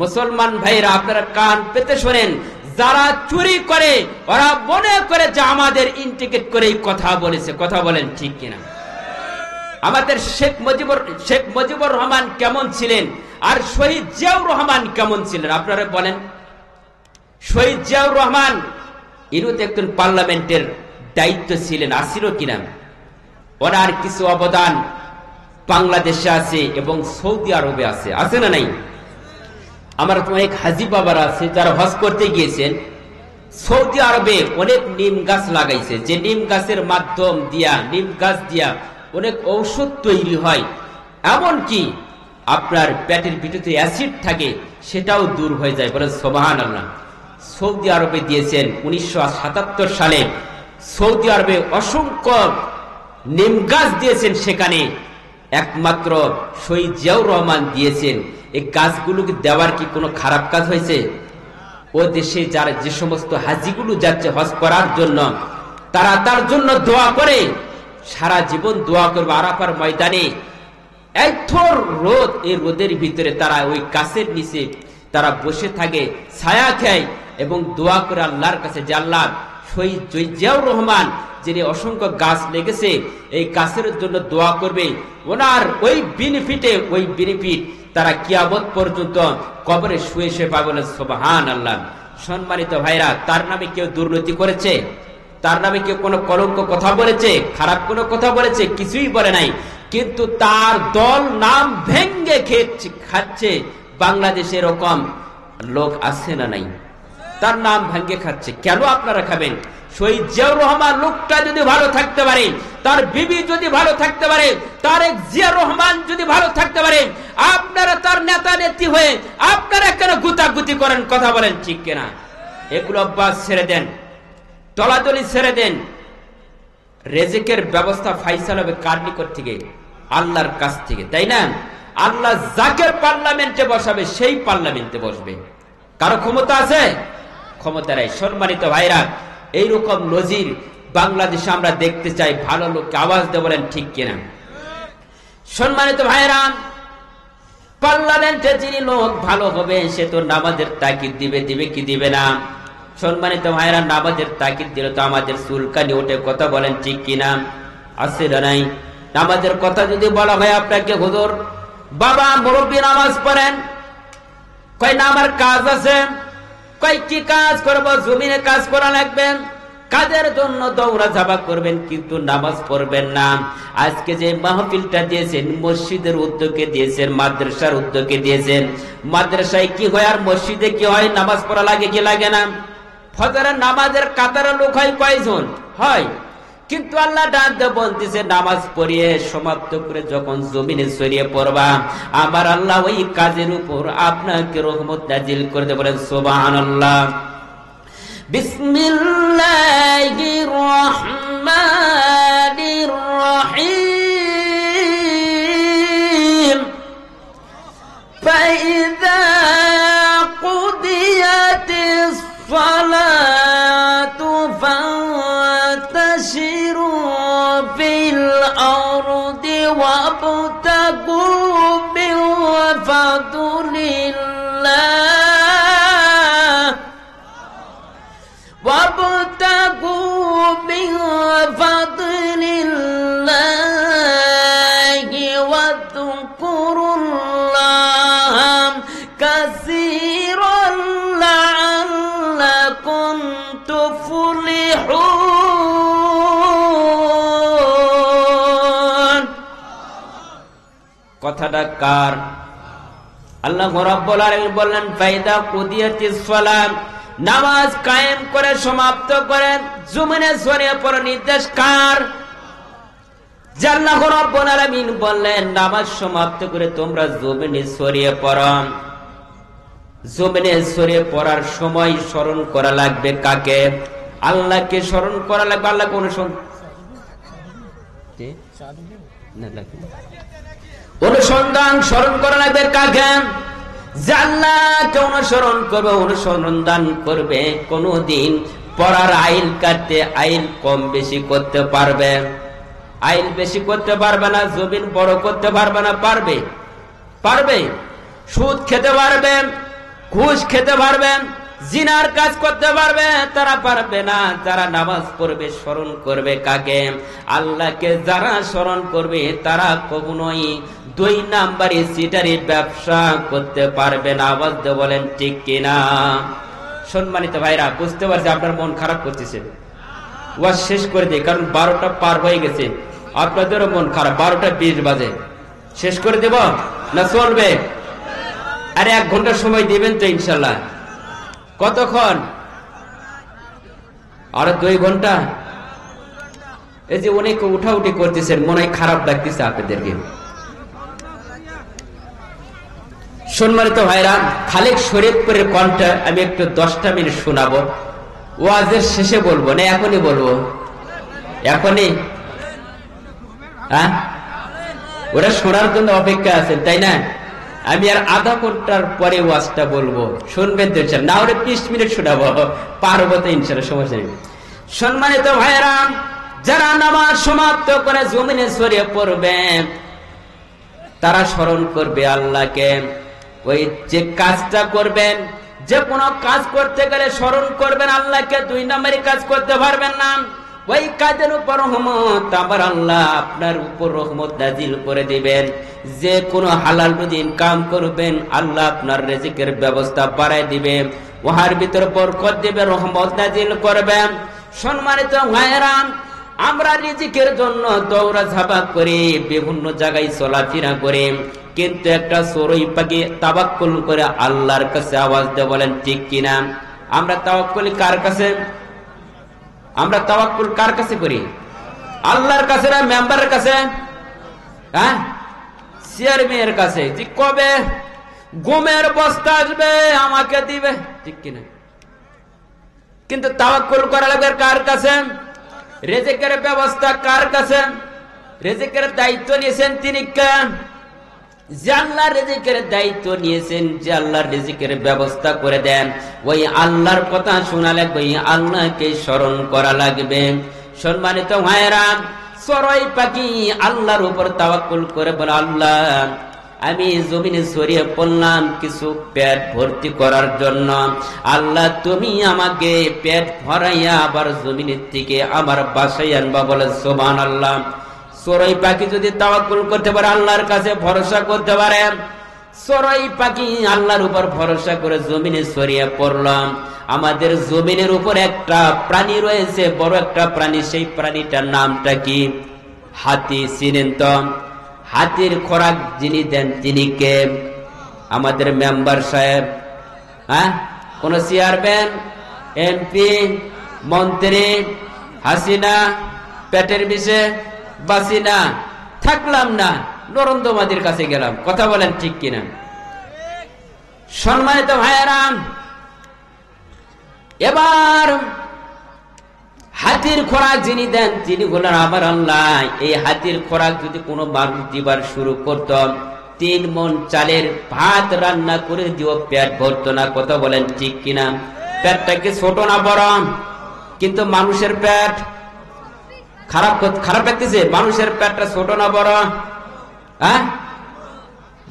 মুসলমান ভাইরা, আপনারা কান পেতে শোনেন, যারা চুরি করে ওরা মনে করে যে আমাদের ইন্টিগ্রেট করে কথা বলেছে। কথা বলেন ঠিক কিনা? আমাদের শেখ মুজিবুর রহমান কেমন ছিলেন, আর শহীদ জিয়াউর রহমান কেমন ছিলেন আপনারা বলেন? শহীদ জিয়াউর রহমান ইনি তো একজন পার্লামেন্টের দায়িত্ব ছিলেন, আসিল কিনা? ওনার কিছু অবদান বাংলাদেশে আছে এবং সৌদি আরবে আছে, আছে না নাই? আমার তো এক হাজি বাবার আছে যারা হজ করতে গিয়েছেন, সৌদি আরবে অনেক নিম গাছ লাগাইছে, যে নিম গাছের মাধ্যম দিয়া, নিম গাছ দিয়া অনেক ঔষধ তৈরি হয়, এমনকি আপনার পেটের ভিতরে অ্যাসিড থাকে সেটাও দূর হয়ে যায়। বলে সুবহানাল্লাহ। সৌদি আরবে দিয়েছেন 1977 সালে সৌদি আরবে অসংখ্য নিম গাছ দিয়েছেন, সেখানে একমাত্র শহীদ জিয়াউর রহমান দিয়েছেন। এই গাছগুলোকে দেওয়ার কি কোনো খারাপ কাজ হয়েছে? ও দেশে যারা যে সমস্ত হাজিগুলো যাচ্ছে হজ করার জন্য, তারা তার জন্য দোয়া করে, সারা জীবন দোয়া করবে। আরাফার ময়দানে এই থর রোদ, এই রোদের ভিতরে তারা ওই গাছের নিচে তারা বসে থাকে, ছায়া খায় এবং দোয়া করে আল্লাহর কাছে যে আল্লাহ শহীদ জিয়াউর রহমান যিনি অসংখ্য গাছ লেগেছে, এই গাছের জন্য দোয়া করবে, ওনার ওই বেনিফিট তারা কিয়ামত পর্যন্ত কবরে শুয়ে শুয়ে পাবে। সুবহানাল্লাহ। সম্মানিত ভাইরা, তার নামে কেউ দুর্নীতি করেছে? তার নামে কেউ কোনো কলঙ্ক কথা বলেছে? খারাপ কোনো কথা বলেছে? কিছুই বলে নাই। কিন্তু তার দল নাম ভেঙ্গে খাচ্ছে। বাংলাদেশে এরকম লোক আছে না নাই? তার নাম ভেঙ্গে খাচ্ছে। কেন আপনারা খাবেন? শহীদ জিয়াউর রহমান লোকটা যদি ভালো থাকতে পারে, তার বিবি যদি ভালো থাকতে পারে, তারেক জিয়া রহমান যদি ভালো থাকতে পারে, আপনারা তার নেতা নেত্রী হয়ে আপনারা কেন গুতাগুতি করেন? কথা বলেন ঠিক কিনা? এগুলো অভ্যাস ছেড়ে দেন, তলাতলি ছেড়ে দেন। রেজেকের ব্যবস্থা ফাইসাল হবে কার নিকট থেকে? আল্লাহর কাছ থেকে, তাই না? আল্লাহ যাকে পার্লামেন্টে বসাবে সেই পার্লামেন্টে বসবে। কারো ক্ষমতা আছে? ক্ষমতা নাই। সম্মানিত ভাইরা, এইরকম নজির বাংলাদেশে আমরা দেখতে চাই। ভালো লোককে আওয়াজ দিয়ে বলেন ঠিক কিনা? সম্মানিত ভাইরা, পার্লামেন্টে যিনি লোক ভালো হবে সে তো নামাজের তাকিদ দিবে কি দিবে না? সম্মানিত ভাইরা, নামাজের তাকিদ দিলে তো আমাদের চুলকানি ওঠে। কথা বলেন ঠিক কিনা? আছে না নাই? নামাজের কথা যদি বলা হয় আপনাকে, হুজুর বাবা মুরব্বী নামাজ পড়েন, কয় না আমার কাজ আছে। কয় কি কাজ করবো? জমিনে কাজ করা লাগবে। কাজের জন্য দৌড়া ঝাপা করবেন কিন্তু নামাজ পড়বেন না। আজকে যে মাহফিলটা দিয়েছেন মসজিদের উদ্যোগে দিয়েছেন, মাদ্রাসার উদ্যোগে দিয়েছেন। মাদ্রাসায় কি হয় আর মসজিদে কি হয়? নামাজ পড়া লাগে কি লাগে না? ফজরের নামাজের কাতারে লোক হয় কয়জন? হয়। কিন্তু আল্লাহ ডাক দিয়ে বলতেছে নামাজ পড়িয়ে সমাপ্ত করে যখন জমিনে ছড়িয়ে পড়বা, আমার আল্লাহ ওই কাজের উপর আপনাকে রহমত নাজিল করে দেব। বলেন সুবহানাল্লাহ। বিসমিল্লাহির রহমানির রহিম। ফাইযা কুদিয়াতিস সালাতু ফান্তাশিরু ফিল আরদি ওয়াবতাগু মিন ফাদলিল্লাহ وابتغوا من فضل الله واذكروا الله كثيرا لعلكم تفلحون। কথাটা কার? আল্লাহ রাব্বুল আলামিন বললেন ফাইদা কুদিয়াতিস সালাত, নামাজ কায়েম করে সমাপ্ত করেন জমিনে ছড়িয়ে পড়ার নির্দেশ কার? আল্লাহ রাব্বুল আলামিন বললেন নামাজ সমাপ্ত করে তোমরা জমিনে ছড়িয়ে পড়ো। জমিনে ছড়িয়ে পড়ার সময় স্মরণ করা লাগবে কাকে? আল্লাহকে স্মরণ করা লাগবে। আল্লাহ কোন অনুসন্ধান স্মরণ করা লাগবে কাকে? আল্লাহকে অনুসরণ করবে, অনুসন্ধান করবে। কোনদিন পড়ার আইল কাটতে আইল কম বেশি করতে পারবে? আইল বেশি করতে পারবে না, জমিন বড় করতে পারবে না? পারবে? পারবে। সুদ খেতে পারবে, ঘুষ খেতে পারবে, জিনার কাজ করতে পারবে? তারা পারবে না। যারা নামাজ পড়বে স্মরণ করবে কাকে? আল্লাহকে। যারা স্মরণ করবে তারা কখনোই 2 নাম্বারি সিটারি ব্যবসা করতে পারবে না। আওয়াজ দিয়ে বলেন ঠিক কিনা? সম্মানিত ভাইরা, বুঝতে পারছি আপনার মন খারাপ করতেছে। ওয়াজ শেষ করে দিই, কারণ 12টা পার হয়ে গেছে। আপনাদেরও মন খারাপ। 12টা 20 বাজে। শেষ করে দেব না চলবে? আরে 1 ঘন্টা সময় দিবেন তো ইনশাল্লাহ? কতক্ষণ? আর 2 ঘন্টা। এই যে অনেকে উঠাউঠি করতেছেন, মনে হয় খারাপ লাগতেছে আপনাদেরকে। সম্মানিত ভাইরা, খালেক শরীয়তপুরের কণ্ঠ আমি একটু 10টা মিনিট শোনাবো। ওয়াজের শেষে বলবো না এখনই বলবো? এখনই? হ্যাঁ, ওরা শোনার জন্য অপেক্ষা আছেন তাই না? আমি আর আধা ঘন্টার পরে ওয়াজটা বলবো, শুনবেন তো ইনশাআল্লাহ। না হলে 20 মিনিট শোনাবো, পারবো তো ইনশাআল্লাহ, সমস্যা নেই। সম্মানিত ভাইরা, যারা নামাজ সমাপ্ত করে জমিনে ছড়িয়ে পড়বে, তারা স্মরণ করবে আল্লাহকে। ওই যে কাজটা করবেন, যে কোনো কাজ করতে গেলে স্মরণ করবেন আল্লাহকে, 2 নম্বরই কাজ করতে পারবেন না। ওই কাজের উপর রহমত আমার আল্লাহ আপনার উপর রহমত নাজিল করে দিবেন। যে কোনো হালাল রুজি ইনকাম করবেন, আল্লাহ আপনার রিজিকের ব্যবস্থা বাড়ায় দিবে, ওহার ভিতর বরকত দিবে, রহমত নাজিল করবেন। সম্মানিত ভাইরা, আমরা রিজিকের জন্য দৌড়া ঝাঁপা করি, বিভিন্ন জায়গায় চলাফেরা করি, কিন্তু একটা চড়ুই পাখি তাওয়াক্কুল করে আল্লাহর কাছে আওয়াজ দিয়ে, বলেন ঠিক কিনা? আমরা তাওয়াক্কুল কার কাছে? আমরা তাওয়াক্কুল কার কাছে করি? আল্লাহর কাছে না মেম্বারের কাছে? হ্যাঁ, চেয়ারম্যানের কাছে। যে কবে গমের বস্তা আসবে আমাকে দিবে, ঠিক কিনা? কিন্তু তাওয়াক্কুল করা লাগবে কার কাছে? রিজিকের ব্যবস্থা কার কাছে? রিজিকের দায়িত্ব নিয়েছেন তিনি কে? যে আল্লাহর রিজিকের দায়িত্ব নিয়েছেন, যে আল্লাহর রিজিকের ব্যবস্থা করে দেন, ওই আল্লাহর কথা শোনা লাগবে, ওই আল্লাহকে স্মরণ করা লাগবে। সম্মানিত ভাইরা, চড়ুই পাখি আল্লাহর উপর তাওয়াক্কুল করে বলে, আল্লাহ আমি জমিনে ছড়িয়ে পড়লাম কিছু পেট ভর্তি করার জন্য, আল্লাহ তুমি আমাকে পেট ভরাইয়া আবার জমিনের থেকে আমার বাসায় আনবা, বলে সুবহানাল্লাহ। চড়ুই পাখি যদি তাওয়াক্কুল করতে পারে, আল্লাহর কাছে ভরসা করতে পারে, চড়ুই পাখি আল্লাহর উপর ভরসা করে জমিনে ছড়িয়ে পড়লাম। আমাদের জমিনের উপর একটা প্রাণী রয়েছে, বড় একটা প্রাণী, সেই প্রাণীটার নামটা কি? হাতি। চিনেন তো? হাতির খোরাক যিনি দেন তিনি কে? আমাদের মেম্বার সাহেব। হ্যাঁ, কোন চেয়ারম্যান, এমপি, মন্ত্রী? হাসিনা পেটের বিষে বাসি না, থাকলাম না, নরেন্দ্র মোদীর কাছে গেলাম। কথা বলেন ঠিক কিনা? সম্মানিত ভাইয়েরা, এবার হাতির খোরাক যিনি দেন তিনি বলেন আমার আল্লাহ। এই হাতির খোরাক যদি কোনো মানুষ দিবার শুরু করত, 3 মণ চালের ভাত রান্না করে দিও, পেট ভরতো না। কথা বলেন ঠিক কিনা? পেটটা কি ছোট না বড়? কিন্তু মানুষের পেট খারাপ লাগতেছে। মানুষের পেটটা ছোট না বড়? হ্যাঁ,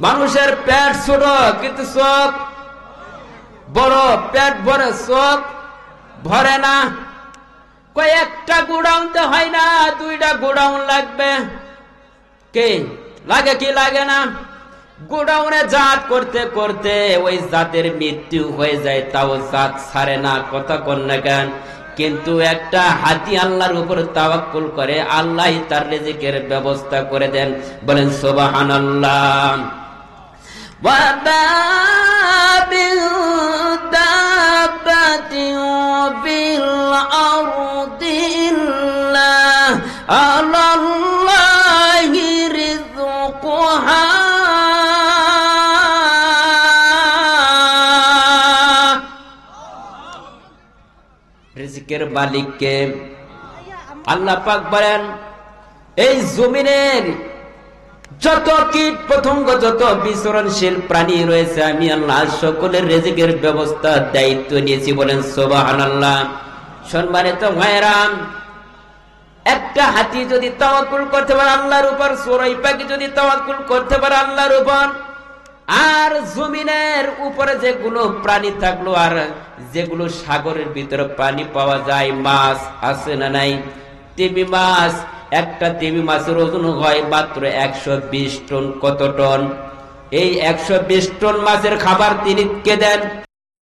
মানুষের পেট ছোট কিন্তু চোখ বড়। পেট ভরে, চোখ ভরে না। কয়েকটা গোডাউন তো হয় না, 2টা গোডাউন লাগবে। কে লাগে? কি লাগে না? গোডাউনে জাত করতে করতে ওই জাতের মৃত্যু হয়ে যায়, তাও জাত ছাড়ে না। কথা কন না কেন? কিন্তু একটা হাতি আল্লাহর উপর তাওয়াক্কুল করে, আল্লাহ তার রিজিকের ব্যবস্থা করে দেন। বলেন সুবহানাল্লাহ। ওয়া বাবিল দাবাতিন ফিল আরদি ইল্লা আলাল্লাহি রিজকুহা। রিজিকের মালিককে আল্লাহ পাক বলেন, এই জমিনের যত কীট পতঙ্গ, যত বিচরণশীল প্রাণী রয়েছে, আমি আল্লাহ সকলের রিজিকের ব্যবস্থা দায়িত্ব নিয়েছি। বলেন সুবহানাল্লাহ। সম্মানিত ভাইরা, একটা হাতি যদি তাওয়াক্কুল করতে পারে আল্লাহর উপর, চড়ুই পাখি যদি তাওয়াক্কুল করতে পারে আল্লাহর উপর, আর জমিনের উপরে যেগুলো প্রাণী থাকলো, আর যেগুলো সাগরের ভিতরে পানি পাওয়া যায়, মাছ আছে না নাই? তিমি মাছ, একটা তিমি মাছের ওজন হয় মাত্র 120 টন। কত টন? এই 120 টন মাছের খাবার তিনি কে দেন?